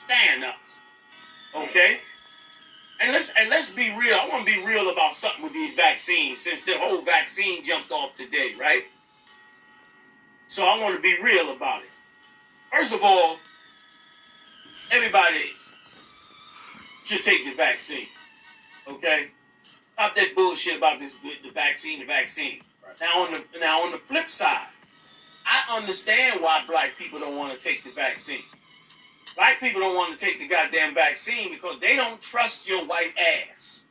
understand us. Okay? And let's be real. I want to be real about something with these vaccines, since the whole vaccine jumped off today, right? So I want to be real about it. First of all, everybody should take the vaccine. Okay? Stop that bullshit about the vaccine. Right. Now on the flip side, I understand why black people don't want to take the vaccine. Black people don't want to take the goddamn vaccine because they don't trust your white ass.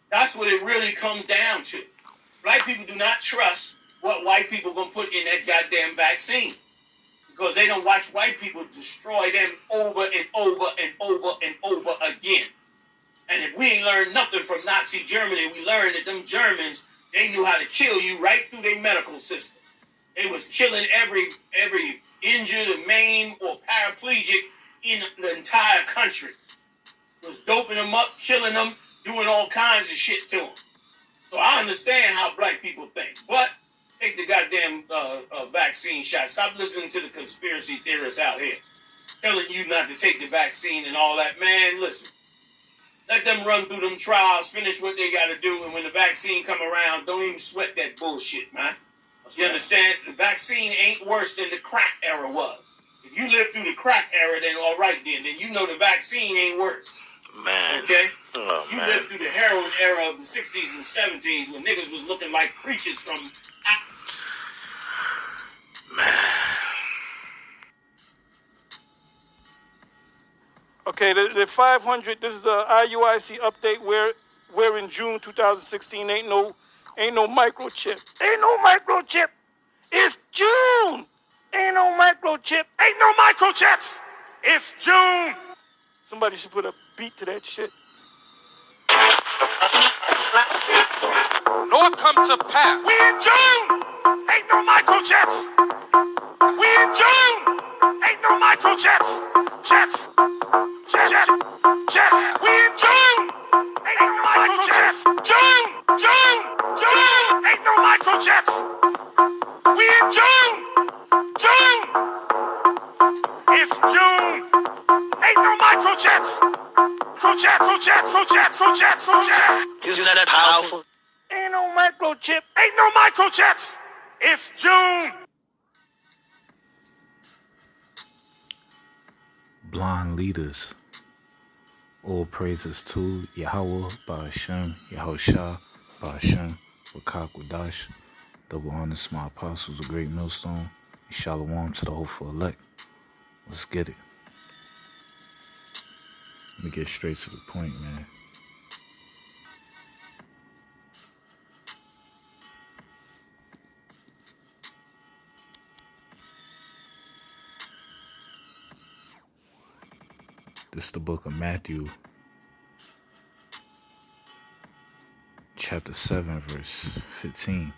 That's what it really comes down to. Black people do not trust what white people are going to put in that goddamn vaccine, because they don't watch white people destroy them over and over and over and over again. And if we ain't learned nothing from Nazi Germany, we learned that them Germans, they knew how to kill you right through their medical system. They was killing every injured or maimed or paraplegic in the entire country. Was doping them up, killing them, doing all kinds of shit to them. So I understand how black people think. But take the goddamn vaccine shot. Stop listening to the conspiracy theorists out here telling you not to take the vaccine and all that. Man, listen. Let them run through them trials, finish what they got to do, and when the vaccine come around, don't even sweat that bullshit, man. You understand? The vaccine ain't worse than the crack era was. If you lived through the crack era, then all right then you know the vaccine ain't worse. Man. Okay? Oh, you man. lived through the heroin era of the 60s and 70s when niggas was looking like creatures from... Man. Okay, the 500, this is the IUIC update where in June 2016 ain't no microchip. Ain't no microchip. It's June. Ain't no microchip. Ain't no microchips. It's June. Somebody should put a beat to that shit. Nor come to pass. We in June. Ain't no microchips. We in June. Ain't no microchips. Chips. Chips. Chips. We in June. Ain't no microchips. June. Ain't no microchips. We in June. It's June. Ain't no microchips. Chips. Isn't that powerful? Ain't no microchip. Ain't no microchips. It's June. Blind leaders. All praises to YAHAWAH, BAHASHAM, YAHAWASHI, BAHASHAM, QADASH. Double honors to my apostles, a great millstone, and shalom to the hopeful elect. Let's get it. Let me get straight to the point, man. This is the book of Matthew, chapter 7, verse 15.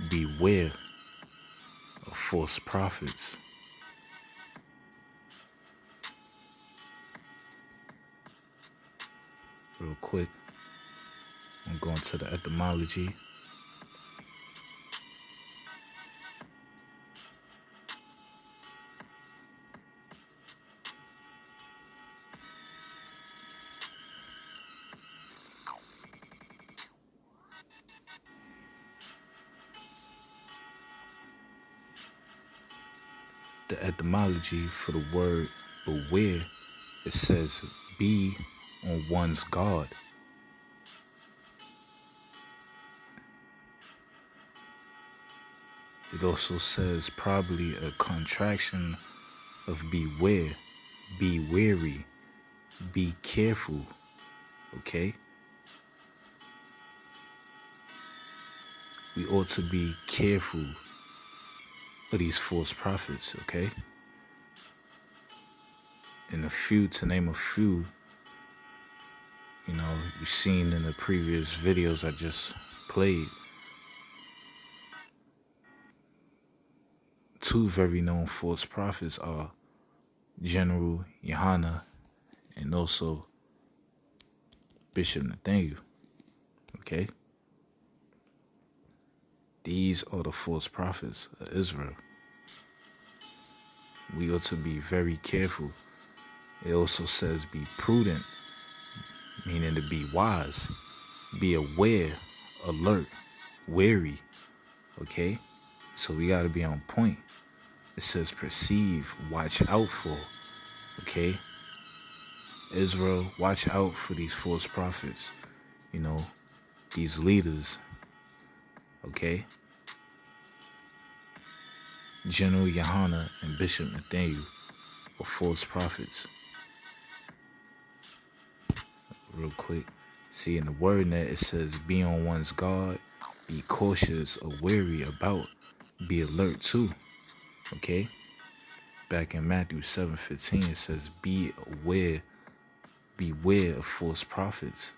Beware of false prophets. Real quick, I'm going to the etymology. The etymology for the word beware, it says be on one's guard. It also says probably a contraction of beware, be wary, be careful, okay? We ought to be careful of these false prophets, okay? And to name a few, you know, you've seen in the previous videos I just played. Two very known false prophets are General Yohana and also Bishop Nathaniel, okay? These are the false prophets of Israel. We ought to be very careful It also says be prudent, meaning to be wise, be aware, alert, wary, okay? So we got to be on point. It says perceive, watch out for, okay? Israel, watch out for these false prophets, you know, these leaders, okay? General Yohana and Bishop Nathaniel are false prophets. Real quick. See, in the word net, it says be on one's guard, be cautious or wary about, be alert too, okay? Back in Matthew 7:15, it says beware of false prophets,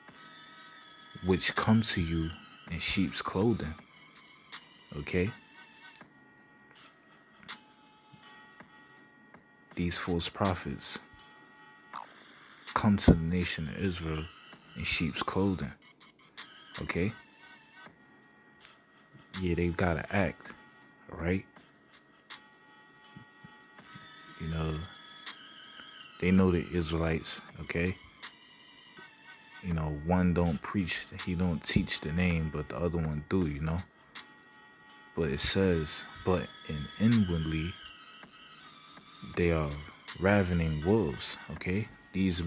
which come to you in sheep's clothing, okay? These false prophets come to the nation of Israel in sheep's clothing, okay? Yeah, they've got to act, right? You know, they know the Israelites, okay? You know, one don't preach, he don't teach the name, but the other one do, you know? But it says, but inwardly, they are ravening wolves, okay? These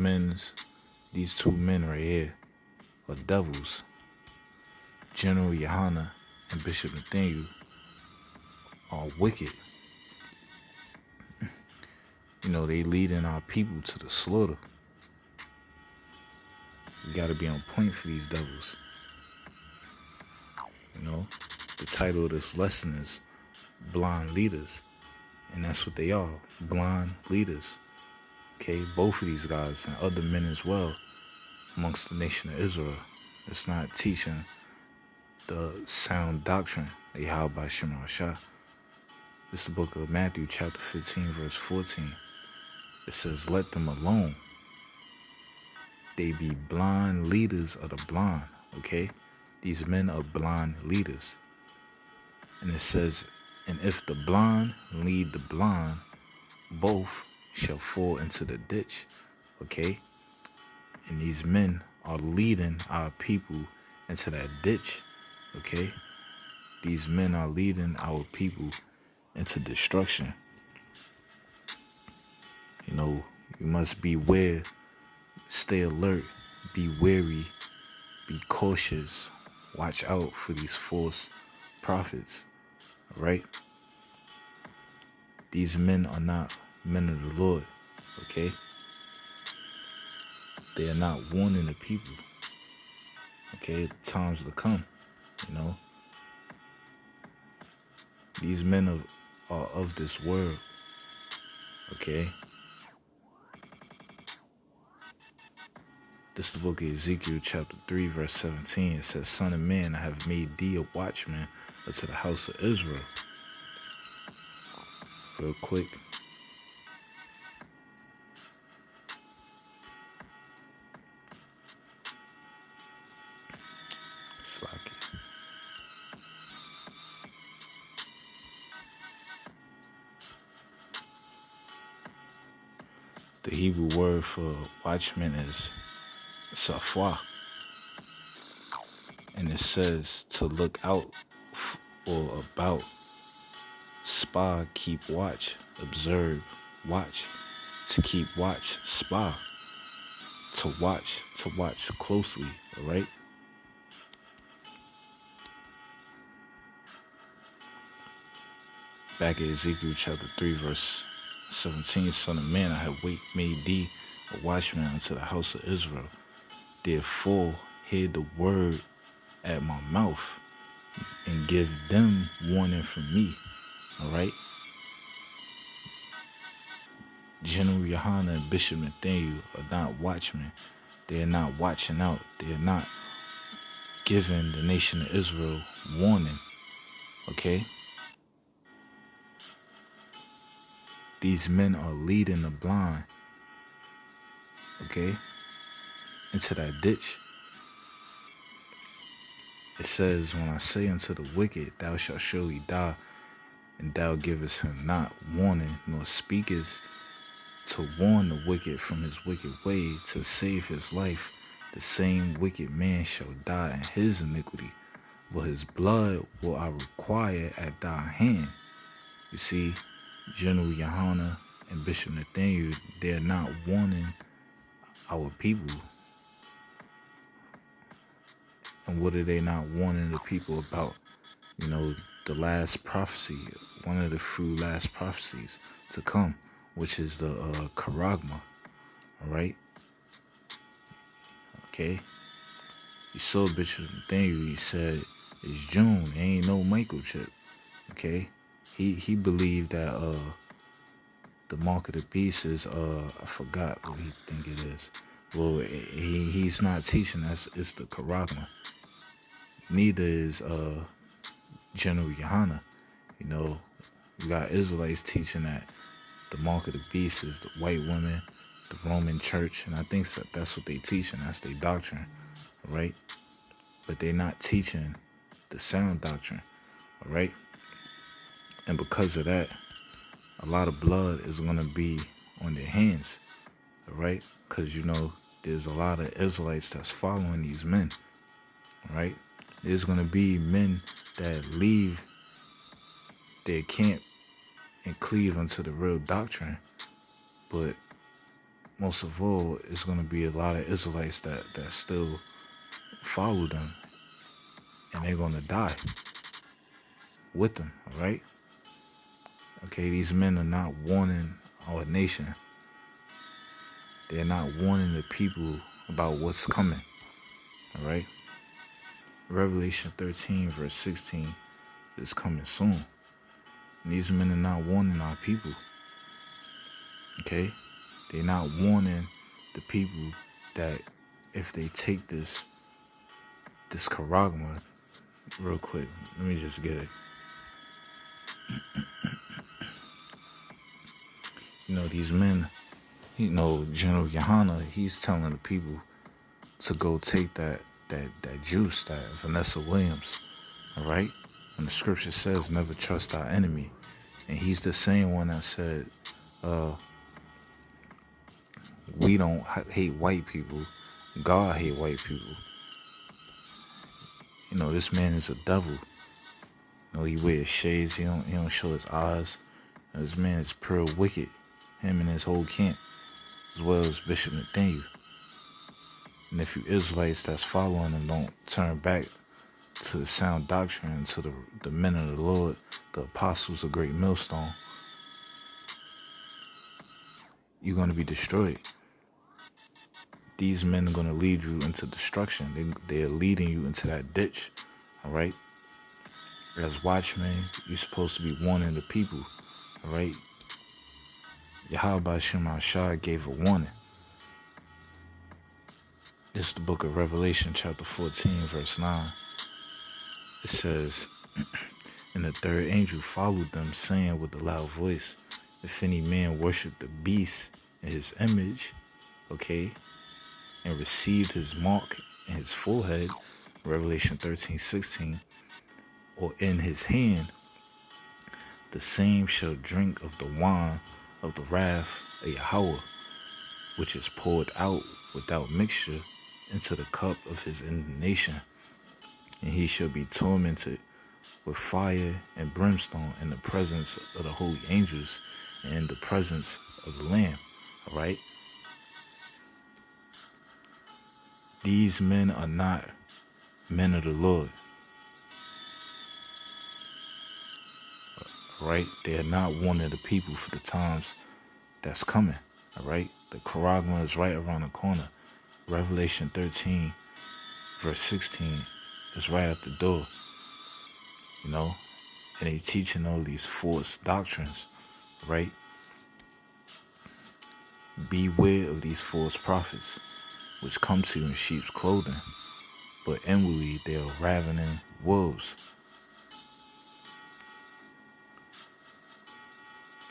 two men right here are devils. General Yohana and Bishop Nathaniel are wicked. You know, they leading our people to the slaughter. We gotta be on point for these devils. You know, the title of this lesson is Blind Leaders. And that's what they are, blind leaders. Okay, both of these guys and other men as well amongst the nation of Israel. It's not teaching the sound doctrine of YAHAWASHI. This is the book of Matthew chapter 15 verse 14. It says, let them alone. They be blind leaders of the blind, okay? These men are blind leaders. And it says, and if the blind lead the blind, both shall fall into the ditch, okay? And these men are leading our people into that ditch, okay? These men are leading our people into destruction. You know, you must beware, stay alert, be wary, be cautious, watch out for these false prophets, all right? These men are not men of the Lord, okay? They are not warning the people, okay? Times to come, you know? These men are of this world, okay? This is the book of Ezekiel chapter 3 verse 17. It says, son of man, I have made thee a watchman unto the house of Israel. Real quick. Slack it. The Hebrew word for watchman is safwa. And it says to look out or about, spy, keep watch, observe, watch, to keep watch, spy, to watch closely, all right? Back at Ezekiel chapter 3 verse 17, son of man, I have made thee a watchman unto the house of Israel. Therefore, hear the word at my mouth and give them warning from me, all right? General Yohana and Bishop Nathaniel are not watchmen. They are not watching out. They are not giving the nation of Israel warning, okay? These men are leading the blind, okay, into that ditch. It says, when I say unto the wicked, thou shalt surely die, and thou givest him not warning, nor speakest to warn the wicked from his wicked way, to save his life. The same wicked man shall die in his iniquity, but his blood will I require at thy hand. You see, General Yohana and Bishop Nathaniel, they're not warning our people. And what are they not warning the people about? You know, the last prophecy, one of the few last prophecies to come, which is the charagma, all right? Okay? You saw Bishop Nathaniel, he said, it's June, there ain't no microchip, okay? He believed that the mark of the beast is, I forgot what he think it is. Well, he's not teaching that it's the charagma. Neither is General Yohana. You know, we got Israelites teaching that the mark of the beast is the white women, the Roman church, and I think that's what they teach, and that's their doctrine, right? But they're not teaching the sound doctrine, all right? And because of that, a lot of blood is going to be on their hands, all right? Because, you know, there's a lot of Israelites that's following these men, all right? There's going to be men that leave their camp and cleave unto the real doctrine, but most of all, it's going to be a lot of Israelites that still follow them, and they're going to die with them, all right? Okay, these men are not warning our nation. They're not warning the people about what's coming, all right? Revelation 13, verse 16 is coming soon. And these men are not warning our people, okay? They're not warning the people that if they take this charagma, real quick, let me just get it. You know, these men, you know, General Yohana, he's telling the people to go take that juice, that Vanessa Williams, all right? And the scripture says, never trust our enemy. And he's the same one that said, we don't hate white people. God hate white people. You know, this man is a devil. You know, he wears shades. He don't show his eyes. You know, this man is pure wicked. Him and his whole camp, as well as Bishop Nathaniel. And if you Israelites that's following him don't turn back to the sound doctrine and to the men of the Lord, the apostles of great millstone, you're going to be destroyed. These men are going to lead you into destruction. They're leading you into that ditch, all right? As watchmen, you're supposed to be warning the people, all right? YAHAWASHI gave a warning. It's the book of Revelation, chapter 14, verse 9. It says, and the third angel followed them, saying with a loud voice, if any man worship the beast in his image, okay, and received his mark in his forehead, Revelation 13:16, or in his hand, the same shall drink of the wine of the wrath of Yahawah, which is poured out without mixture into the cup of his indignation. And he shall be tormented with fire and brimstone in the presence of the holy angels and in the presence of the Lamb. All right? These men are not men of the Lord. All right? They are not one of the people for the times that's coming. All right? The charagma is right around the corner. Revelation 13, verse 16 is right at the door. You know? And they teaching all these false doctrines, right? Beware of these false prophets, which come to you in sheep's clothing, but inwardly they are ravening wolves.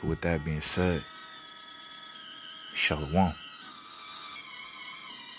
But with that being said, Shalom.